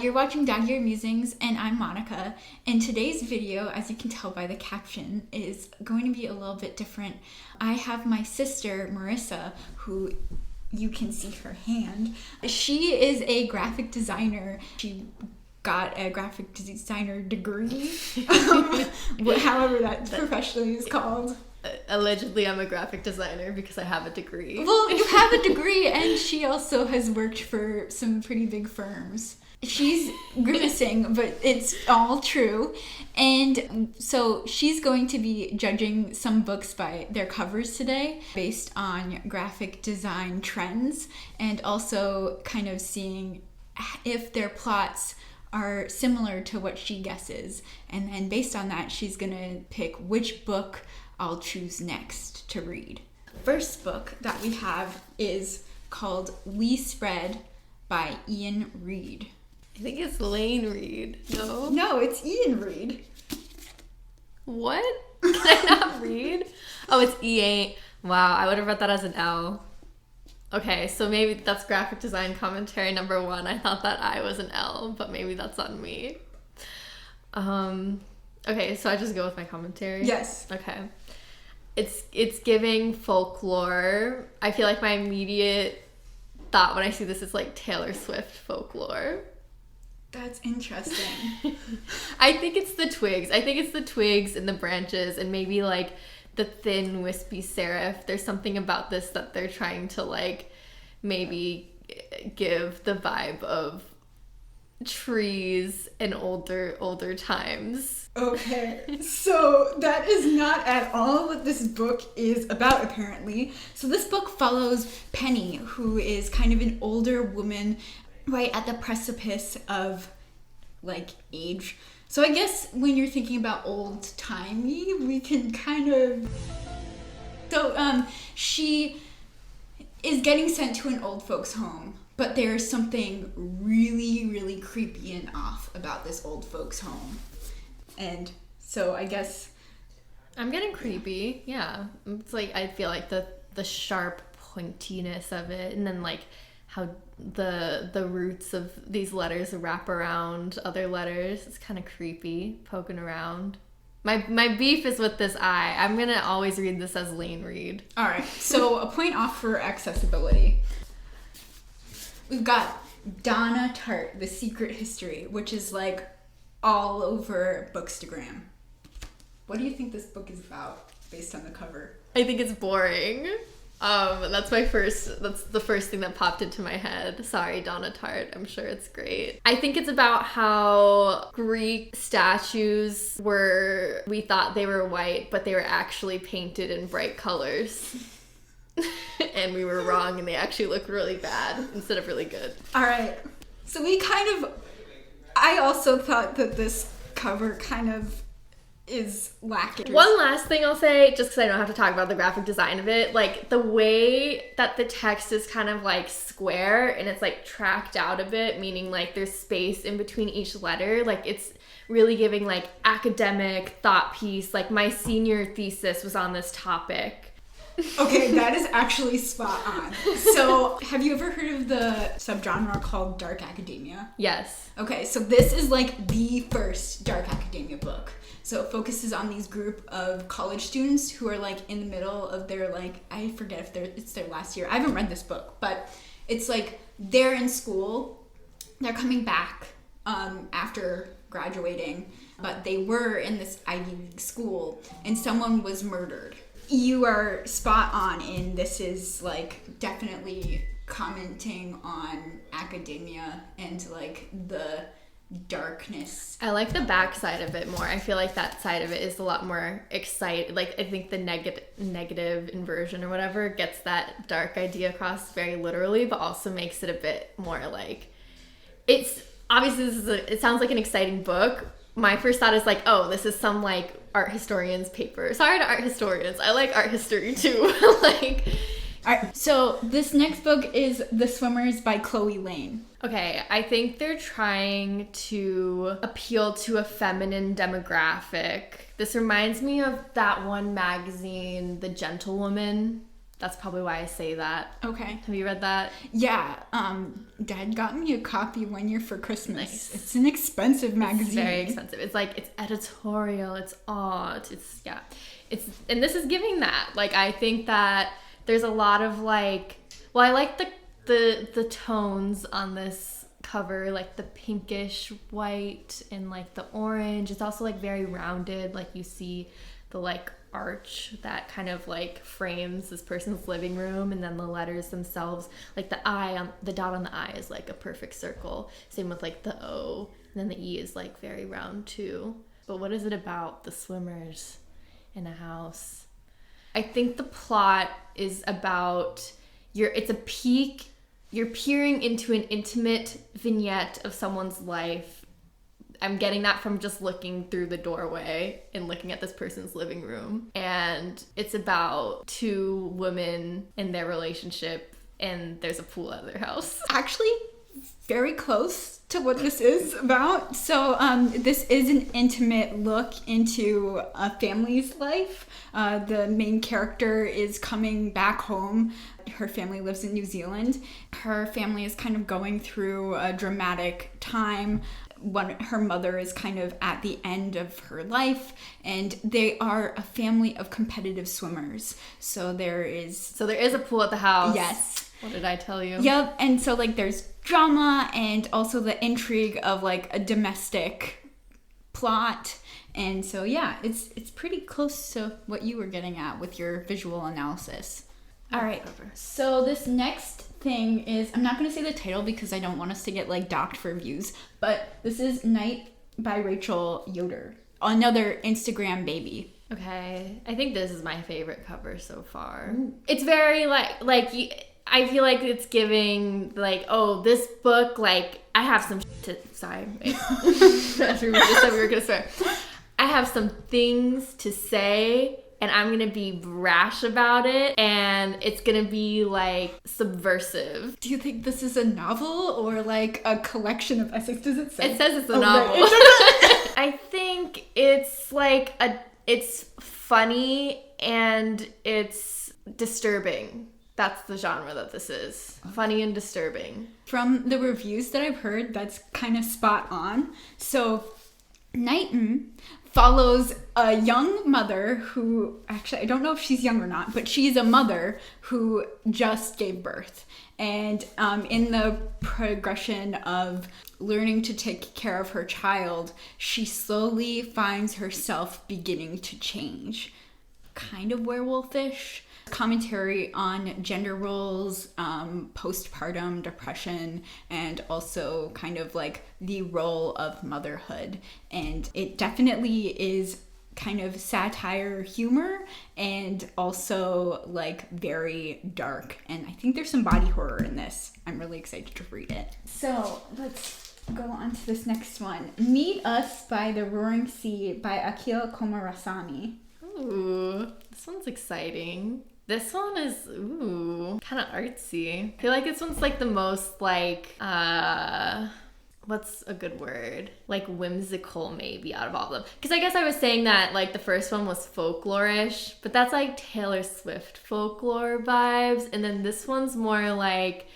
You're watching Dog Ear Musings, and I'm Monika. And today's video, as you can tell by the caption, is going to be a little bit different. I have my sister, Marisa, who you can see her hand. She is a graphic designer. She got a graphic designer degree, however that professionally is called. Allegedly, I'm a graphic designer because I have a degree. Well, you have a degree, and she also has worked for some pretty big firms. She's grimacing, but it's all true. And so she's going to be judging some books by their covers today based on graphic design trends, and also kind of seeing if their plots are similar to what she guesses. And then based on that, she's going to pick which book I'll choose next to read. First book that we have is called We Spread by Iain Reid. I think it's Elaine Reid. No? No, it's Iain Reid. What? Can I not read? Oh, it's Iain. Wow, I would have read that as an L. Okay, so maybe that's graphic design commentary number 1. I thought that I was an L, but maybe that's on me. Okay, so I just go with my commentary? Yes. Okay. It's giving folklore. I feel like my immediate thought when I see this is like Taylor Swift folklore. That's interesting. I think it's the twigs. I think it's the twigs and the branches and maybe like the thin wispy serif. There's something about this that they're trying to like maybe give the vibe of trees and older times. Okay, so that is not at all what this book is about, apparently. So this book follows Penny, who is kind of an older woman right at the precipice of like age. So I guess when you're thinking about old-timey, we can kind of... So she is getting sent to an old folks home, but there's something really, really creepy and off about this old folks home. And so I guess... I'm getting creepy, yeah. It's like, I feel like the sharp pointiness of it, and then like how the roots of these letters wrap around other letters. It's kind of creepy, poking around. My beef is with this I. I'm going to always read this as Elaine Reid. All right, so a point off for accessibility. We've got Donna Tartt, The Secret History, which is like all over Bookstagram. What do you think this book is about based on the cover? I think it's boring. That's the first thing that popped into my head. Sorry, Donna Tartt. I'm sure it's great. I think it's about how Greek statues we thought they were white, but they were actually painted in bright colors. And we were wrong, and they actually look really bad instead of really good. All right. So I also thought that this cover kind of is lacking. One last thing I'll say, just because I don't have to talk about the graphic design of it, like the way that the text is kind of like square and it's like tracked out a bit, meaning like there's space in between each letter. Like it's really giving like academic thought piece. Like my senior thesis was on this topic. Okay, that is actually spot on. So, have you ever heard of the subgenre called dark academia? Yes. Okay, so this is like the first dark academia book. So it focuses on these group of college students who are like in the middle of their like, I forget if it's their last year. I haven't read this book, but it's like they're in school, they're coming back after graduating, but they were in this Ivy League school and someone was murdered. You are spot on in this is like definitely commenting on academia and like the darkness. I like the back side of it more. I feel like that side of it is a lot more exciting. Like I think the negative inversion or whatever gets that dark idea across very literally, but also makes it a bit more like it's obviously it sounds like an exciting book. My first thought is like, oh, this is some like art historian's paper. Sorry to art historians. I like art history too. Like All right, so this next book is The Swimmers by Chloe Lane. Okay, I think they're trying to appeal to a feminine demographic. This reminds me of that one magazine, The Gentlewoman. That's probably why I say that. Okay. Have you read that? Yeah, Dad got me a copy one year for Christmas. Nice. It's an expensive magazine. It's very expensive. It's like, it's editorial, it's art, and this is giving that. Like, I think that there's a lot of like, well, I like the tones on this cover, like the pinkish white and like the orange. It's also like very rounded, like you see the like arch that kind of like frames this person's living room, and then the letters themselves, like the dot on the I is like a perfect circle. Same with like the O, and then the E is like very round too. But what is it about the swimmers in a house? I think the plot is about you're peering into an intimate vignette of someone's life. I'm getting that from just looking through the doorway and looking at this person's living room. And it's about two women in their relationship, and there's a pool at their house. Actually, very close to what this is about. So this is an intimate look into a family's life. The main character is coming back home. Her family lives in New Zealand. Her family is kind of going through a dramatic time. Her mother is kind of at the end of her life, and they are a family of competitive swimmers. So there is a pool at the house. Yes. What did I tell you? Yep. And so like there's drama and also the intrigue of like a domestic plot. And so yeah, it's pretty close to what you were getting at with your visual analysis. All right. So this next thing is, I'm not going to say the title because I don't want us to get like docked for views, but this is Night by Rachel Yoder. Another Instagram baby. Okay. I think this is my favorite cover so far. Ooh. It's very I feel like it's giving like, oh, this book, like I have some sorry. After we just said we were going to swear. I have some things to say, and I'm gonna be brash about it, and it's gonna be like subversive. Do you think this is a novel or like a collection of essays? Does it say? It says it's a novel. Right. I think it's like it's funny and it's disturbing. That's the genre that this is. Funny and disturbing. From the reviews that I've heard, that's kind of spot on. So Nighton follows a young mother who, actually I don't know if she's young or not, but she's a mother who just gave birth. And in the progression of learning to take care of her child, she slowly finds herself beginning to change. Kind of werewolfish. Commentary on gender roles, postpartum depression, and also kind of like the role of motherhood. And it definitely is kind of satire humor and also like very dark. And I think there's some body horror in this. I'm really excited to read it. So let's go on to this next one. Meet Us by the Roaring Sea by Akil Kumarasamy. Ooh, this one's exciting. This one is, kind of artsy. I feel like this one's like the most like, what's a good word? Like whimsical maybe out of all of them. Because I guess I was saying that like the first one was folklore-ish, but that's like Taylor Swift folklore vibes. And then this one's more like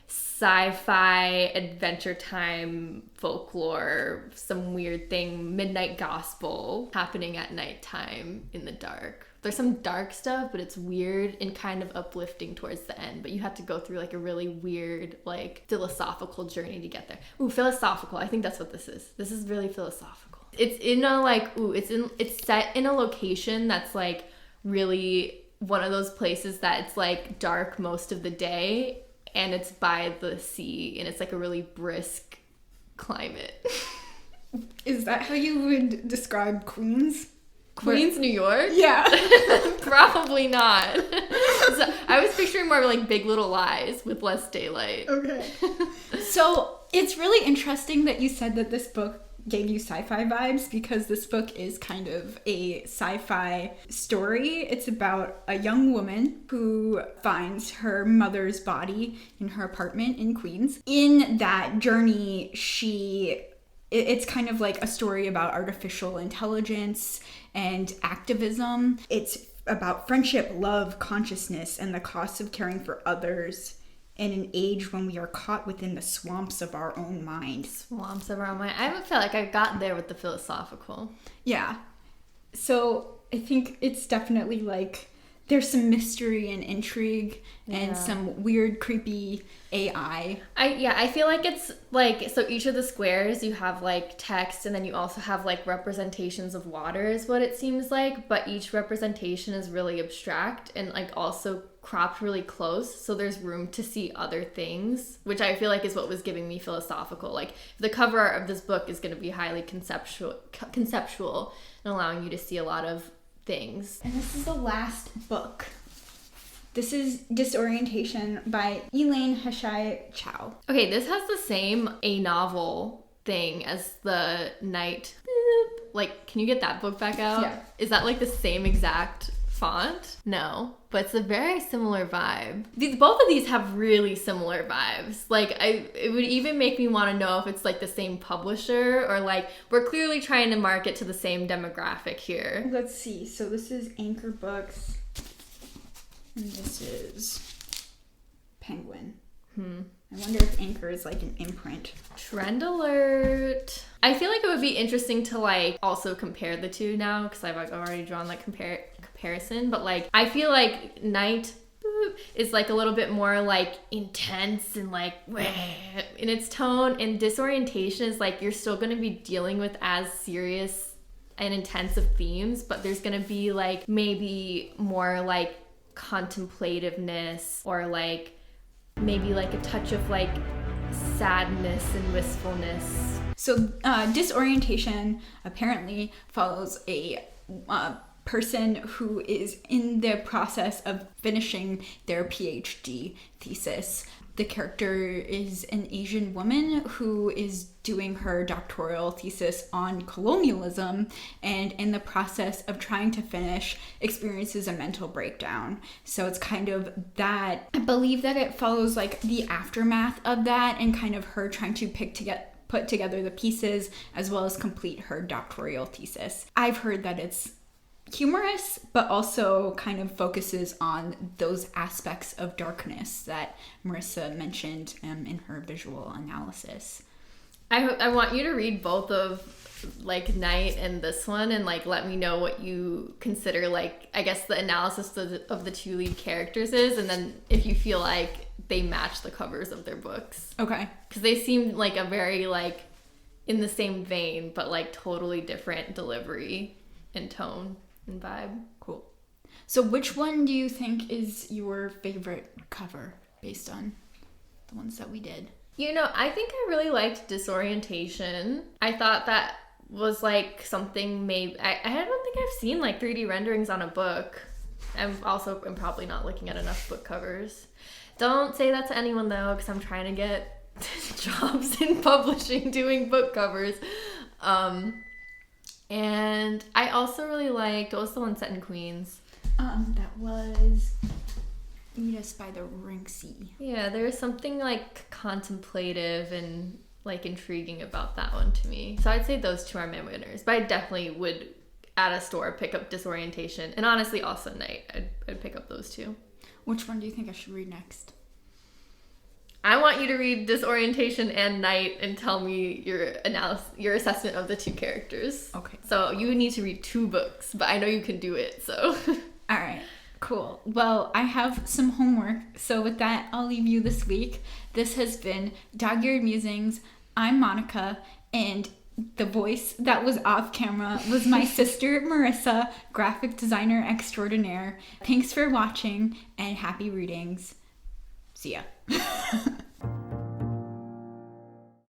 sci-fi adventure time folklore, some weird thing, midnight gospel happening at nighttime in the dark. There's some dark stuff, but it's weird and kind of uplifting towards the end. But you have to go through like a really weird, like philosophical journey to get there. Ooh, philosophical. I think that's what this is. This is really philosophical. It's in a like, it's set in a location that's like really one of those places that it's like dark most of the day, and it's by the sea, and it's like a really brisk climate. Is that how you would describe Queens? Queens, New York? Yeah. Probably not. So I was picturing more like Big Little Lies with less daylight. Okay. So it's really interesting that you said that this book gave you sci-fi vibes because this book is kind of a sci-fi story. It's about a young woman who finds her mother's body in her apartment in Queens. In that journey, it's kind of like a story about artificial intelligence and activism. It's about friendship, love, consciousness, and the cost of caring for others in an age when we are caught within the swamps of our own mind. Swamps of our own mind. I haven't felt like I got there with the philosophical. Yeah. So I think it's definitely like there's some mystery and intrigue and some weird, creepy AI. I feel like it's like, so each of the squares you have like text and then you also have like representations of water is what it seems like, but each representation is really abstract and like also cropped really close, so there's room to see other things, which I feel like is what was giving me philosophical. Like the cover art of this book is going to be highly conceptual and allowing you to see a lot of things. And this is the last book. This is Disorientation by Elaine, Hsieh, Chou. Okay, this has the same a novel thing as the Night. Like, can you get that book back out? Yeah. Is that like the same exact font? No, but it's a very similar vibe. Both of these have really similar vibes. Like, it would even make me want to know if it's like the same publisher or like we're clearly trying to market to the same demographic here. Let's see. So this is Anchor Books, and this is Penguin. I wonder if Anchor is like an imprint. Trend alert. I feel like it would be interesting to like also compare the two now because I've like already drawn that comparison, but like I feel like Night is like a little bit more like intense and like in its tone, and Disorientation is like you're still going to be dealing with as serious and intense of themes, but there's going to be like maybe more like contemplativeness or like maybe like a touch of like sadness and wistfulness. So Disorientation apparently follows a person who is in the process of finishing their PhD thesis. The character is an Asian woman who is doing her doctoral thesis on colonialism, and in the process of trying to finish, experiences a mental breakdown. So it's kind of that. I believe that it follows like the aftermath of that and kind of her trying to put together the pieces as well as complete her doctoral thesis. I've heard that it's humorous, but also kind of focuses on those aspects of darkness that Marisa mentioned in her visual analysis. I want you to read both of like Night and this one and like let me know what you consider like I guess the analysis of the two lead characters is, and then if you feel like they match the covers of their books. Okay. Because they seem like a very like in the same vein but like totally different delivery and tone and vibe. Cool. So which one do you think is your favorite cover based on the ones that we did? You know, I think I really liked Disorientation. I thought that was like something maybe I don't think I've seen like 3D renderings on a book. I'm probably not looking at enough book covers. Don't say that to anyone though, because I'm trying to get jobs in publishing doing book covers. And I also really liked, what was the one set in Queens? That was Meet Us by the Rinksea. Yeah, there was something like contemplative and like intriguing about that one to me. So I'd say those two are my winners. But I definitely would at a store pick up Disorientation, and honestly also Night. I'd pick up those two. Which one do you think I should read next? I want you to read Disorientation and Night and tell me your assessment of the two characters. Okay. So you need to read 2 books, but I know you can do it, so. All right. Cool. Well, I have some homework. So with that, I'll leave you this week. This has been Dog-Eared Musings. I'm Monika, and the voice that was off camera was my sister, Marisa, graphic designer extraordinaire. Thanks for watching, and happy readings. See ya.